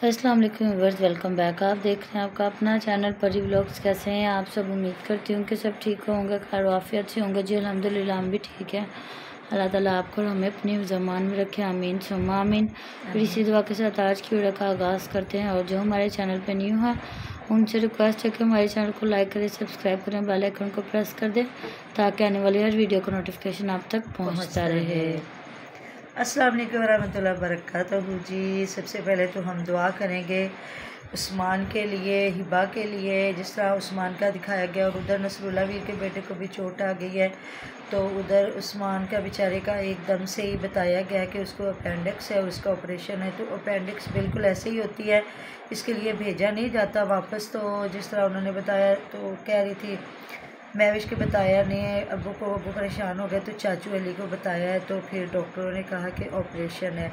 अस्सलाम वालेकुम viewers, welcome back. आप देख रहे हैं आपका अपना चैनल परी व्लॉग्स। कैसे हैं आप सब? उम्मीद करती हूँ कि सब ठीक होंगे, खैर वाफियत से होंगे। जी अल्हम्दुलिल्लाह हम भी ठीक है। अल्लाह ताला आपको और हमें अपनी ज़मान में रखे, आमीन सुम्मा आमीन। फिर इसी दुआ के साथ आज की वीडियो का आगाज़ करते हैं। और जो हमारे चैनल पर न्यू है उनसे रिक्वेस्ट है कि हमारे चैनल को लाइक करें, सब्सक्राइब करें, बेल आइकन को प्रेस कर दें ताकि आने वाली हर वीडियो का नोटिफिकेशन आप तक पहुँचता रहे। अस्सलाम वालेकुम वरहमतुल्लाहि वबरकातुहू। जी सबसे पहले तो हम दुआ करेंगे उस्मान के लिए, हिबा के लिए। जिस तरह उस्मान का दिखाया गया और उधर नसरुल्लाह वीर के बेटे को भी चोट आ गई है, तो उधर उस्मान का बेचारे का एकदम से ही बताया गया कि उसको अपेंडिक्स है, उसका ऑपरेशन है। तो अपेंडिक्स बिल्कुल ऐसे ही होती है, इसके लिए भेजा नहीं जाता वापस। तो जिस तरह उन्होंने बताया तो कह रही थी महविश के बताया नहीं, अबू परेशान हो गए तो चाचू अली को बताया है। तो फिर डॉक्टरों ने कहा कि ऑपरेशन है।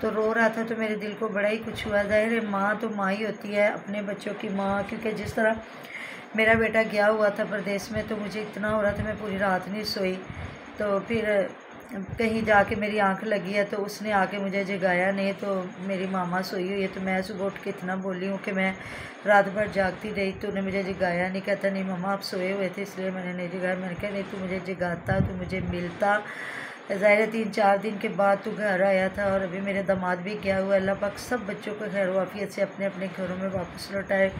तो रो रहा था तो मेरे दिल को बड़ा ही कुछ हुआ। ज़ाहिर है माँ तो माँ ही होती है, अपने बच्चों की माँ। क्योंकि जिस तरह मेरा बेटा गया हुआ था परदेश में तो मुझे इतना हो रहा था, मैं पूरी रात नहीं सोई। तो फिर कहीं जाके मेरी आंख लगी है तो उसने आके मुझे जगाया नहीं। तो मेरी मामा सोई हुई है तो मैं सुबह उठ के इतना बोली हूँ कि मैं रात भर जागती रही तो उन्हें मुझे जगाया नहीं। कहता नहीं मम्मा आप सोए हुए थे इसलिए मैंने नहीं जगाया। मैंने कहा नहीं, तू मुझे जगाता, तू मुझे मिलता। ज़ाहिर है 3-4 दिन के बाद तू घर आया था और अभी मेरे दामाद भी गया हुआ। अल्लाह पाक सब बच्चों को खैर वाफियत से अपने अपने घरों में वापस लौटाए,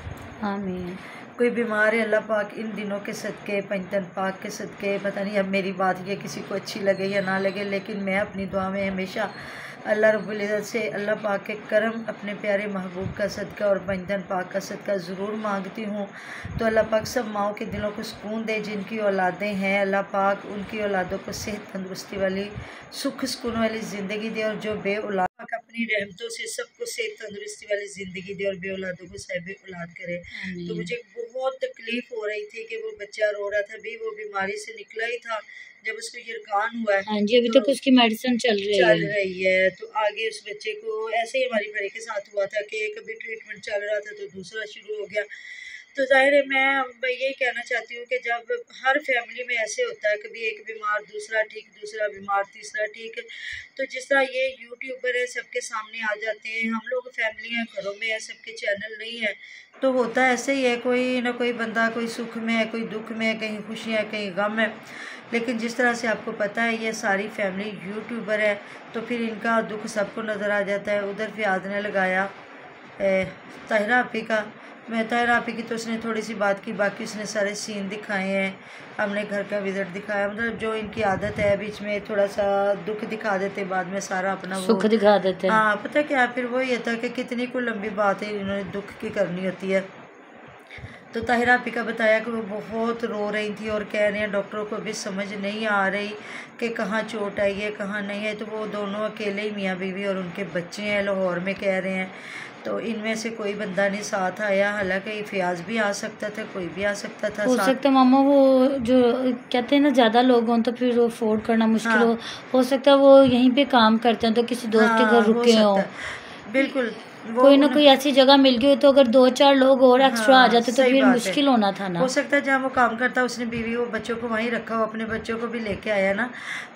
आमीन। कोई बीमार है अल्लाह पाक इन दिनों के सदके, पंजतन पाक के सदके, पता नहीं अब मेरी बात ये किसी को अच्छी लगे या ना लगे, लेकिन मैं अपनी दुआ में हमेशा अल्लाह रब्बुल इज़्ज़त से अल्लाह पाक के करम, अपने प्यारे महबूब का सदका और पंजतन पाक का सदका ज़रूर मांगती हूँ। तो अल्लाह पाक सब माओं के दिलों को सुकून दे, जिनकी औलादें हैं अल्लाह पाक उनकी औलादों को सेहत तंदुरुस्ती वाली, सुख सुकून वाली ज़िंदगी दे। और जो बे औलाद अपनी रहमतों से सबको सेहत तंदुरुस्ती वाली ज़िंदगी दे और बे औलादों को साहिब औलाद करे। तो मुझे बहुत तकलीफ़ हो रही थी कि वो बच्चा रो रहा था, भी वो बीमारी से निकला ही था जब उसको यरकान हुआ है। हाँ जी, अभी तक उसकी मेडिसिन चल रही है। तो आगे उस बच्चे को ऐसे ही हमारी बड़ी के साथ हुआ था कि कभी ट्रीटमेंट चल रहा था तो दूसरा शुरू हो गया। तो ज़ाहिर है मैं यही कहना चाहती हूँ कि जब हर फैमिली में ऐसे होता है, कभी एक बीमार, दूसरा ठीक, दूसरा बीमार, तीसरा ठीक। तो जिस तरह ये यूट्यूबर है सबके सामने आ जाते हैं, हम लोग फैमिली हैं, घरों में है, सबके चैनल नहीं है, तो होता ऐसे ही है। कोई ना कोई बंदा कोई सुख में है, कोई दुख में है, कहीं खुशियाँ है, कहीं गम है। लेकिन जिस तरह से आपको पता है ये सारी फैमिली यूट्यूबर है तो फिर इनका दुख सबको नज़र आ जाता है। उधर फियाज ने लगाया ताहिरा आपी का, मैं ताहिरा आपी की तो उसने थोड़ी सी बात की, बाकी उसने सारे सीन दिखाए हैं, हमने घर का विज़िट दिखाया। मतलब जो इनकी आदत है बीच में थोड़ा सा दुख दिखा देते, बाद में सारा अपना सुख दिखा देते। हाँ पता क्या, फिर वो ये था कि कितनी कोई लंबी बात है इन्होंने दुख की करनी होती है। तो ताहिरा आपी का बताया कि वो बहुत रो रही थी और कह रहे हैं डॉक्टरों को भी समझ नहीं आ रही कि कहाँ चोट आई है कहाँ नहीं है। तो वो दोनों अकेले ही मियाँ बीवी और उनके बच्चे हैं लाहौर में, कह रहे हैं। तो इनमें से कोई बंदा नहीं साथ आया, हालांकि फयाज भी आ सकता था, कोई भी आ सकता था। हो सकता मामा वो जो कहते हैं ना ज़्यादा लोग हों तो फिर वो अफोर्ड करना मुश्किल हो सकता है वो यहीं पे काम करते हैं तो किसी दोस्त के घर रुके हों। बिल्कुल कोई ना कोई ऐसी जगह मिल गई तो अगर 2-4 लोग और एक्स्ट्रा आ जाते तो फिर मुश्किल होना था ना। हो सकता है जहाँ वो काम करता उसने बीवी वो बच्चों को वहीं रखा हो, अपने बच्चों को भी लेके आया ना।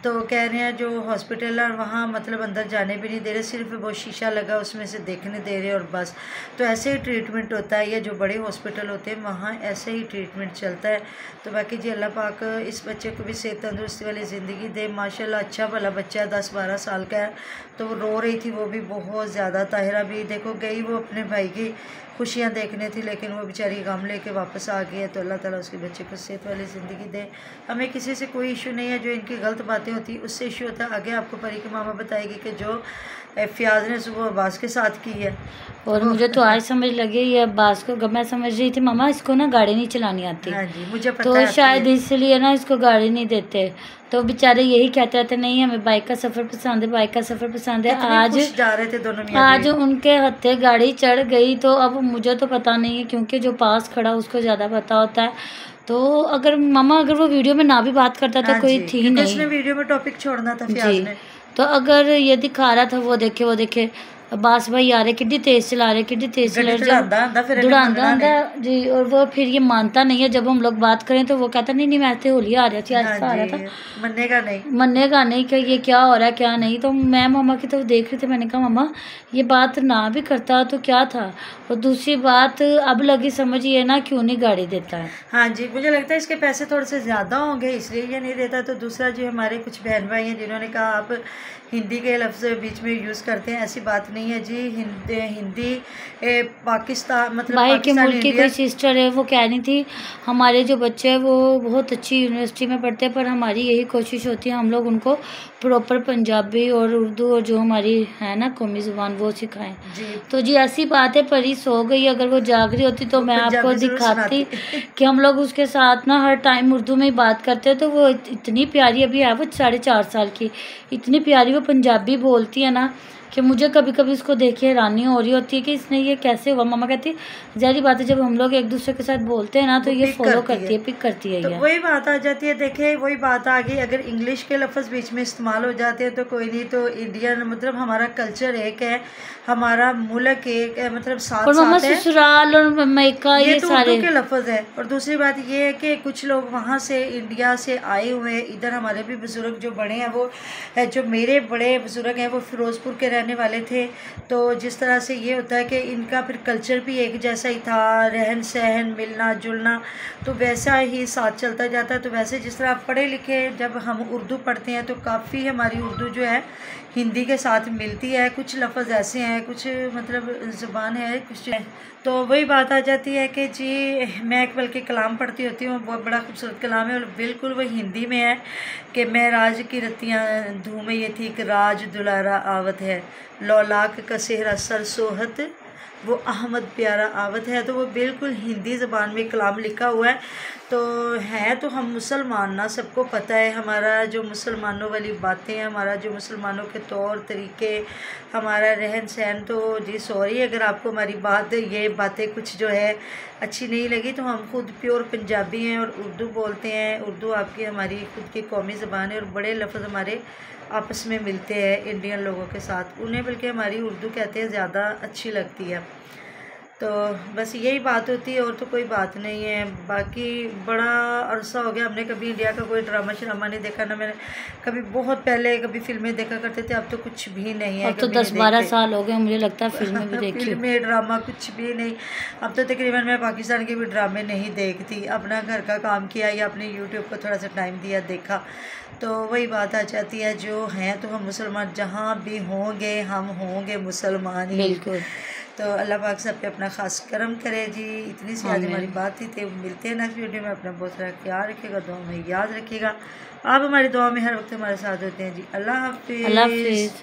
तो कह रहे हैं जो हॉस्पिटल है वहाँ मतलब अंदर जाने भी नहीं दे रहे, सिर्फ वो शीशा लगा उसमें से देखने दे रहे और बस। तो ऐसे ही ट्रीटमेंट होता है, ये जो बड़े हॉस्पिटल होते हैं वहाँ ऐसे ही ट्रीटमेंट चलता है। तो बाकी जी अल्लाह पाक इस बच्चे को भी सेहत तंदुरुस्ती वाली ज़िंदगी दे। माशाल्लाह अच्छा भला बच्चा 10-12 साल का है। तो वो रो रही थी वो भी बहुत ज़्यादा। ताहिरा भी देखो गई वो अपने भाई की खुशियाँ देखने थी, लेकिन वो बेचारी गम लेके वापस आ गई है। तो अल्लाह ताला उसके बच्चे को सेहत वाली ज़िंदगी दे। हमें किसी से कोई इशू नहीं है, जो इनकी गलत बातें होती उससे इशू होता है। आगे आपको परी की मामा बताएगी कि जो फयाज ने सुबह अब्बास के साथ की है। और मुझे तो आज समझ लगी ये अब्बास को, मैं समझ रही थी मामा इसको ना गाड़ी नहीं चलानी आती। हाँ जी मुझे पता तो है शायद इसलिए ना इसको गाड़ी नहीं देते। तो बेचारे यही कहते रहते नहीं हमें बाइक का सफ़र पसंद है, बाइक का सफ़र पसंद है। आज जा रहे थे दोनों आज उनके हत्थे गाड़ी चढ़ गई। तो अब मुझे तो पता नहीं है क्योंकि जो पास खड़ा उसको ज़्यादा पता होता है। तो अगर मामा अगर वो वीडियो में ना भी बात करता था कोई थी नहीं, उसने वीडियो में टॉपिक छोड़ना था फयाज ने। तो अगर ये दिखा रहा था वो देखे अब्बास भाई आ रहे, किड्डी तेज चला रहे, किड्डी तेज चला रहे, दौड़ांदा आंदा जी। और वो फिर ये मानता नहीं है, जब हम लोग बात करें तो वो कहता नहीं मैं तो होली आ रहा थी, आज आ रहा था, मन्नेगा नहीं कि ये क्या हो रहा है क्या नहीं। तो मैं मामा की तरफ देख रही थी, मैंने कहा मामा ये बात ना भी करता तो क्या था। और दूसरी बात अब लगी समझ ये ना क्यों नहीं गाड़ी देता है। हाँ जी, मुझे लगता है इसके पैसे थोड़े से ज़्यादा होंगे इसलिए ये नहीं देता। तो दूसरा जो हमारे कुछ बहन भाई हैं जिन्होंने कहा आप हिंदी के लफ्ज़ बीच में यूज़ करते हैं, ऐसी बात नहीं है जी। हिंदी पाकिस्तान मतलब भाई के मुल्क की इंडिया कोई सिस्टर है, वो कह रही थी हमारे जो बच्चे हैं वो बहुत अच्छी यूनिवर्सिटी में पढ़ते हैं, पर हमारी यही कोशिश होती है हम लोग उनको प्रॉपर पंजाबी और उर्दू और जो हमारी है ना कौमी ज़ुबान वो सिखाएं। तो जी ऐसी बात है, परी सो गई, अगर वो जाग रही होती तो मैं आपको दिखाती कि हम लोग उसके साथ ना हर टाइम उर्दू में ही बात करते हैं। तो वो इतनी प्यारी, अभी है वो 4.5 साल की, इतनी प्यारी वो पंजाबी बोलती है ना कि मुझे कभी कभी इसको देख के हैरानी हो रही होती है कि इसने ये कैसे हुआ। मामा कहती ज़ाहिर बात है जब हम लोग एक दूसरे के साथ बोलते हैं ना तो ये फॉलो करती है, पिक करती है। तो वही बात आ जाती है, देखिए वही बात आ गई। अगर इंग्लिश के लफ्ज़ बीच में इस्तेमाल हो जाते हैं तो कोई नहीं, तो इंडियन मतलब हमारा कल्चर एक है, हमारा मुल्क एक है, मतलब साथ साथ है। ससुराल और मैका ये तो सारे के लफ्ज़ है। और दूसरी बात ये है कि कुछ लोग वहाँ से इंडिया से आए हुए हैं, इधर हमारे भी बुज़ुर्ग जो बड़े हैं वो जो मेरे बड़े बुज़ुर्ग हैं वो फ़िरोज़पुर के रहने वाले थे। तो जिस तरह से ये होता है कि इनका फिर कल्चर भी एक जैसा ही था, रहन सहन मिलना जुलना तो वैसा ही साथ चलता जाता है। तो वैसे जिस तरह आप पढ़े लिखे जब हम उर्दू पढ़ते हैं तो काफ़ी हमारी उर्दू जो है हिंदी के साथ मिलती है। कुछ लफ्ज़ ऐसे हैं, कुछ मतलब ज़ुबान है कुछ है। तो वही बात आ जाती है कि जी मैं एक बल्कि कलाम पढ़ती होती हूँ, बहुत बड़ा खूबसूरत कलाम है और बिल्कुल वो हिंदी में है कि मैं राज की रत्तियाँ धूम ये थी कि राज दुलारा आवत है, लौलाक का सेहरा सर सोहत वो अहमद प्यारा आवत है। तो वो बिल्कुल हिंदी ज़बान में कलाम लिखा हुआ है। तो हम मुसलमान ना, सबको पता है हमारा जो मुसलमानों वाली बातें हैं, हमारा जो मुसलमानों के तौर तरीके, हमारा रहन सहन। तो जी सॉरी अगर आपको हमारी ये बातें कुछ जो है अच्छी नहीं लगी, तो हम खुद प्योर पंजाबी हैं और उर्दू बोलते हैं। उर्दू आपकी हमारी खुद की कौमी ज़बान है और बड़े लफ्ज़ हमारे आपस में मिलते हैं इंडियन लोगों के साथ, उन्हें बल्कि हमारी उर्दू कहते हैं ज़्यादा अच्छी लगती है। तो बस यही बात होती है और तो कोई बात नहीं है। बाकी बड़ा अरसा हो गया हमने कभी इंडिया का कोई ड्रामा श्रामा नहीं देखा ना। मैंने कभी बहुत पहले कभी फिल्में देखा करते थे, अब तो कुछ भी नहीं है। अब तो 10-12 साल हो गए मुझे लगता है फिल्में भी देखी। फिल्में ड्रामा कुछ भी नहीं। अब तो तकरीबन मैं पाकिस्तान के भी ड्रामे नहीं देखती, अपना घर का काम किया या अपने यूट्यूब को थोड़ा सा टाइम दिया देखा। तो वही बात आ जाती है, जो हैं तो हम मुसलमान जहाँ भी होंगे हम होंगे मुसलमान ही। बिल्कुल। तो अल्लाह पाक सब पे अपना ख़ास करम करे जी। इतनी सी आज हमारी बात ही थी। मिलते हैं नेक्स्ट वीडियो में। अपना बहुत सारा ख्याल रखिएगा, दुआ में याद रखिएगा। आप हमारी दुआ में हर वक्त हमारे साथ होते हैं जी। अल्लाह हाफिज़।